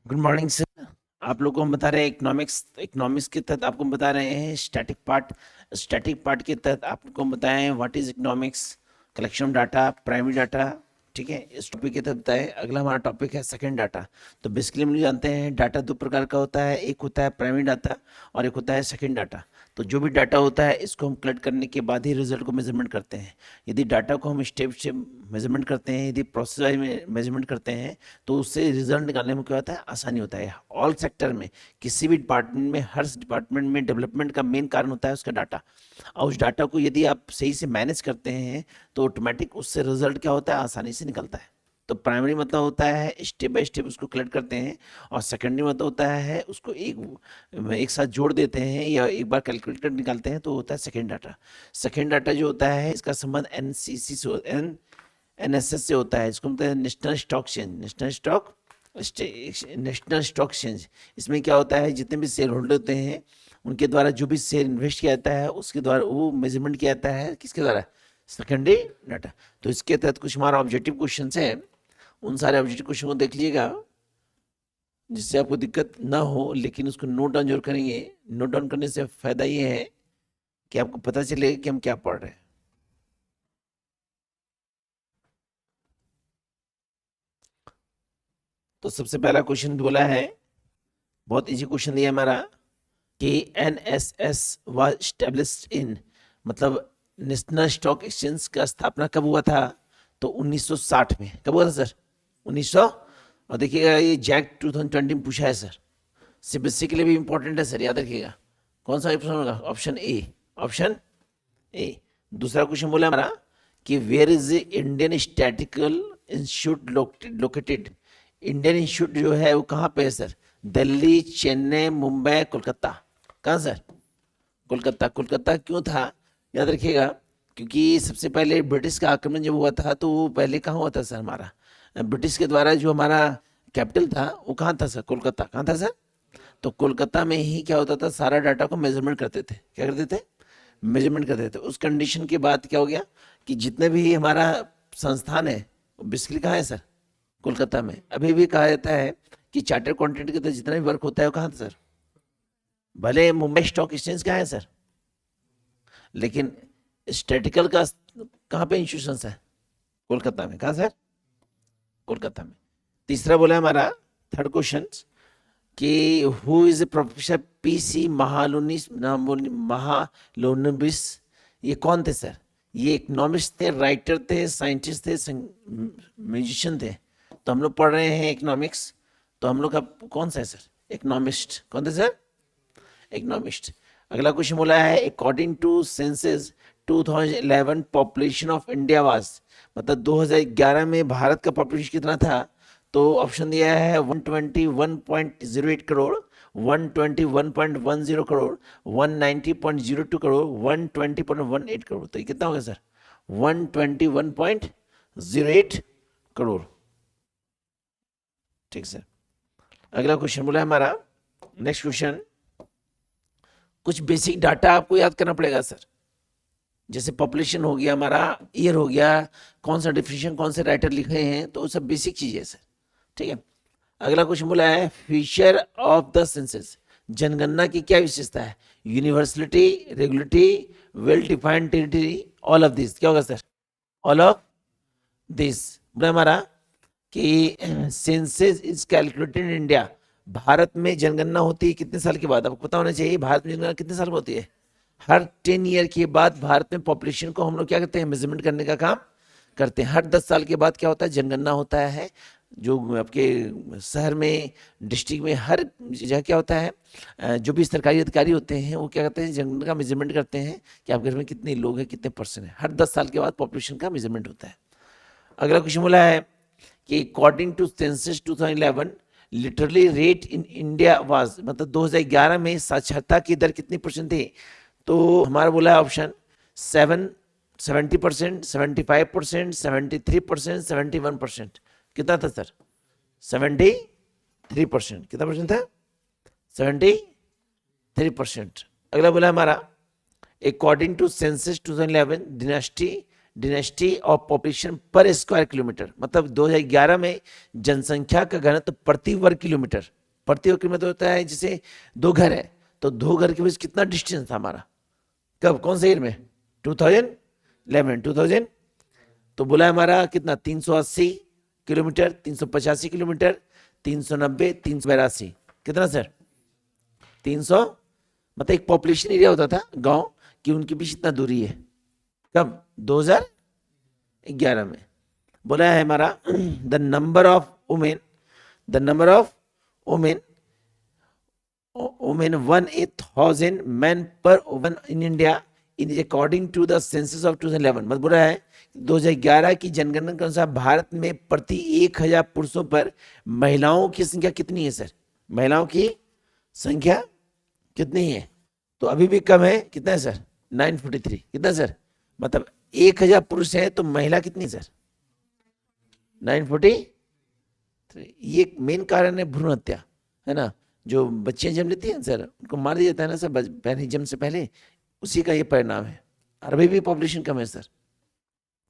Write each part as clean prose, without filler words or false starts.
Good morning sir. आप लोगों को हम बता रहे हैं इकोनॉमिक्स इकोनॉमिक्स के तहत आपको हम बता रहे हैं स्टैटिक पार्ट के तहत आपको हम बताएं what is economics, collection data, primary data. ठीक है, इस टॉपिक के तहत बताएं। अगला हमारा टॉपिक है सेकंड डाटा। तो बेसिकली हम लोग जानते हैं डाटा दो प्रकार का होता है, एक होता है प्राइमरी डाटा और एक होता है सेकंड डाटा। तो जो भी डाटा होता है इसको हम कलेक्ट करने के बाद ही रिजल्ट को मेजरमेंट करते हैं। यदि डाटा को हम स्टेप स्टेप मेजरमेंट करते हैं, यदि प्रोसेस वाइज में मेजरमेंट करते हैं, तो उससे रिजल्ट निकालने में क्या होता है, आसानी होता है। ऑल सेक्टर में, किसी भी डिपार्टमेंट में, हर डिपार्टमेंट में डेवलपमेंट का मेन कारण होता है उसका डाटा। और उस डाटा को यदि आप सही से मैनेज करते हैं तो ऑटोमेटिक उससे रिजल्ट क्या होता है, आसानी से निकलता है। तो प्राइमरी मतलब होता है स्टेप बाय स्टेप उसको कलेक्ट करते हैं, और सेकेंडरी मतलब होता है उसको एक एक साथ जोड़ देते हैं या एक बार कैलकुलेटर निकालते हैं, तो होता है सेकेंड डाटा। सेकेंड डाटा जो होता है इसका संबंध एनसीसी से एनएसएस से होता है। इसको मतलब national stock exchange, national stock exchange. इसमें क्या होता है, जितने भी शेयर होल्डर होते हैं उनके द्वारा जो भी शेयर इन्वेस्ट किया जाता है उसके द्वारा वो मेजरमेंट किया जाता है, किसके द्वारा, सेकेंडरी डाटा। तो इसके तहत कुछ हमारा ऑब्जेक्टिव क्वेश्चन है, उन सारे ऑब्जेक्टिव क्वेश्चन को देख लीजिएगा जिससे आपको दिक्कत ना हो, लेकिन उसको नोट डाउन जरूर करेंगे। नोट डाउन करने से फायदा ये है कि आपको पता चलेगा कि हम क्या पढ़ रहे हैं। तो सबसे पहला क्वेश्चन बोला है, बहुत इजी क्वेश्चन दिया हमारा, कि एनएसएस वाज स्टैब्लिश्ड इन, मतलब नेशनल स्टॉक एक्सचेंज का स्थापना कब हुआ था, तो 1960 में। कब हुआ था सर, 1900। और देखिएगा ये जैक 2020 में पूछा है सर, सीबीएसई के लिए भी इंपॉर्टेंट है सर, याद रखिएगा। कौन सा ऑप्शन होगा, ऑप्शन ए, ऑप्शन ए। दूसरा क्वेश्चन बोला हमारा कि where is the Indian statistical institute located. Indian institute जो है वो कहाँ पे है सर, दिल्ली, चेन्नई, मुंबई, कोलकाता। कहाँ सर, कोलकाता। कोलकाता क्यों था, याद रखिएगा, क्योंकि सबसे पहले ब्रिटिश का आक्रमण जब हुआ था तो वो पहले कहाँ हुआ था सर, हमारा ब्रिटिश के द्वारा जो हमारा कैपिटल था वो कहाँ था सर, कोलकाता। कहाँ था सर, तो कोलकाता में ही क्या होता था, सारा डाटा को मेजरमेंट करते थे। क्या करते थे, मेजरमेंट करते थे। उस कंडीशन के बाद क्या हो गया कि जितने भी हमारा संस्थान है बेसिकली कहाँ है सर, कोलकाता में। अभी भी कहा जाता है कि चार्टर अकाउंटेंट के तहत जितना भी वर्क होता है वो कहाँ था सर, भले मुंबई स्टॉक एक्सचेंज कहाँ है सर, लेकिन स्टैटिकल का कहाँ पे इंस्टीट्यूशन है, कोलकाता में। कहाँ सर, कोलकाता में। तीसरा बोला हमारा, थर्ड क्वेश्चन, कि हु इज प्रोफेसर पीसी महालोनबिस। ये कौन थे सर, ये इकोनॉमिस्ट थे, राइटर थे, साइंटिस्ट थे, म्यूजिशियन थे। तो हम लोग पढ़ रहे हैं इकोनॉमिक्स, तो हम लोग का कौन सा है सर, इकोनॉमिस्ट। कौन थे सर, इकोनॉमिस्ट। अगला क्वेश्चन बोला है, according to census 2011 population of India was, मतलब 2011 में भारत का पॉपुलेशन कितना था। तो ऑप्शन दिया है 121.08 करोड़, 121.10 करोड़, 190.02 करोड़, 120.18 करोड़। तो ये कितना होगा सर, 121.08 करोड़। ठीक सर। अगला क्वेश्चन बोला है हमारा, नेक्स्ट क्वेश्चन, कुछ बेसिक डाटा आपको याद करना पड़ेगा सर, जैसे पॉपुलेशन हो गया हमारा, ईयर हो गया, कौन सा डिफिनेशन कौन से राइटर लिखे हैं, तो सब बेसिक चीजें है सर। ठीक है। अगला क्वेश्चन बोला है, फीचर ऑफ द सेंसस, जनगणना की क्या विशेषता है, universality, regulatory, well defined territory, all of this. क्या होगा सर, ऑल ऑफ दिस। बोला हमारा कि census is calculated in India, Bharat में जनगणना होती है कितने साल के बाद, आपको पता होना चाहिए, भारत में जनगणना कितने साल में होती है, हर 10 ईयर के बाद भारत में पॉपुलेशन को हम लोग क्या करते हैं, मेजरमेंट करने का काम करते हैं। हर 10 साल के बाद क्या होता है, जनगणना होता है। जो आपके शहर में, डिस्ट्रिक्ट में, हर जगह क्या होता है, जो भी सरकारी अधिकारी होते हैं वो क्या करते हैं, जनगणना का मेजरमेंट करते हैं कि आपके घर में कितने लोग हैं, कितने परसेंट है। हर 10 साल के बाद पॉपुलेशन का मेजरमेंट होता है। अगला क्वेश्चन बोला है कि according to census 2011 literally rate in India was, मतलब 2011 में साक्षरता की दर कितनी परसेंट थी। तो हमारा बोला है ऑप्शन 70%, 75%, 73%, 71%। कितना था सर, 73%। कितना परसेंट था, 73%। अगला बोला हमारा, according to census 2011 dynasty density of population per square kilometre, मतलब 2011 में जनसंख्या का घनत्व प्रति वर्ग किलोमीटर, प्रति वर्ग किलोमीटर होता है जैसे 2 घर है तो 2 घर के बीच कितना डिस्टेंस था हमारा, कब कौन से ईयर में, 2011 तो बोला हमारा कितना 380 किलोमीटर, 385 किलोमीटर, 390, 382, कितना सर 300, मतलब एक पॉपुलेशन एरिया होता था गांव कि उनके बीच इतना दूरी है, कब 2011 में। बोला है हमारा the number of women 1/1000 man per woman in India in according to the census of 2011, मतलब बोला है 2011 की जनगणना के अनुसार भारत में प्रति 1000 पुरुषों पर महिलाओं की संख्या कितनी है सर, महिलाओं की संख्या कितनी है, तो अभी भी कम है, कितना है सर 943, कितना सर, मतलब 1000 पुरुष है तो महिला कितनी सर 943। ये मेन कारण है भ्रूण हत्या, है ना, जो बच्चियां जन्म लेती हैं सर उनको मार दिया जाता है ना सर पहले जन्म से पहले, उसी का ये परिणाम है। और अभी भी पॉपुलेशन कम है सर,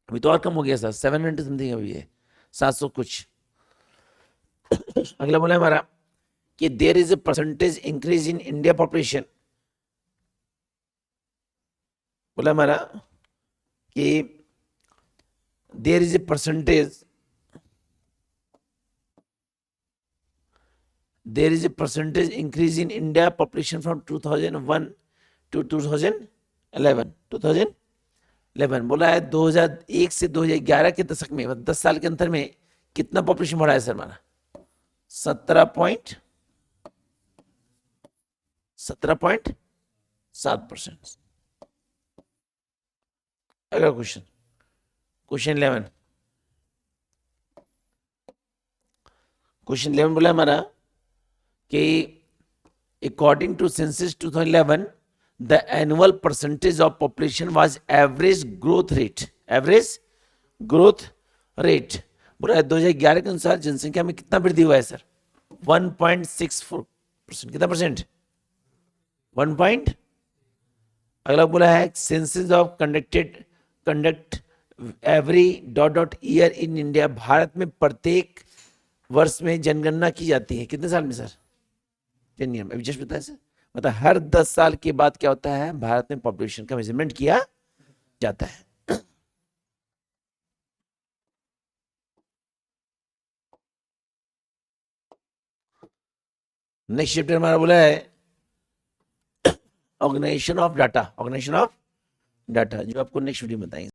अभी तो और कम हो गया सर 700 समथिंग अभी है, 700 कुछ। अगला बोला हमारा कि there is a percentage increase in India population, बोला हमारा कि there is a percentage increase in India population from 2001 to 2011 बोला है 2001 से 2011 के दशक में, मतलब 10 साल के अंतर में कितना पॉपुलेशन बढ़ा है सर हमारा 17.7%। अगला क्वेश्चन 11, क्वेश्चन 11 बोला हमारा कि according to census 2011 the annual percentage of population was average growth rate बोला 2011 के अनुसार जनसंख्या में कितना वृद्धि हुआ है सर 1.64%, कितना परसेंट 1. अगला बोला है census of conduct every ... year in India, Bharat में प्रत्येक वर्ष में जनगणना की जाती है कितने साल में सर 10 ईयर में, अभी जस्ट बताया सर, मतलब हर 10 साल के बाद क्या होता है भारत में पॉपुलेशन का मेजरमेंट किया जाता है। नेक्स्ट चैप्टर हमारा बोला है ऑर्गेनाइजेशन ऑफ डाटा, जो आपको नेक्स्ट वीडियो में बताएंगे।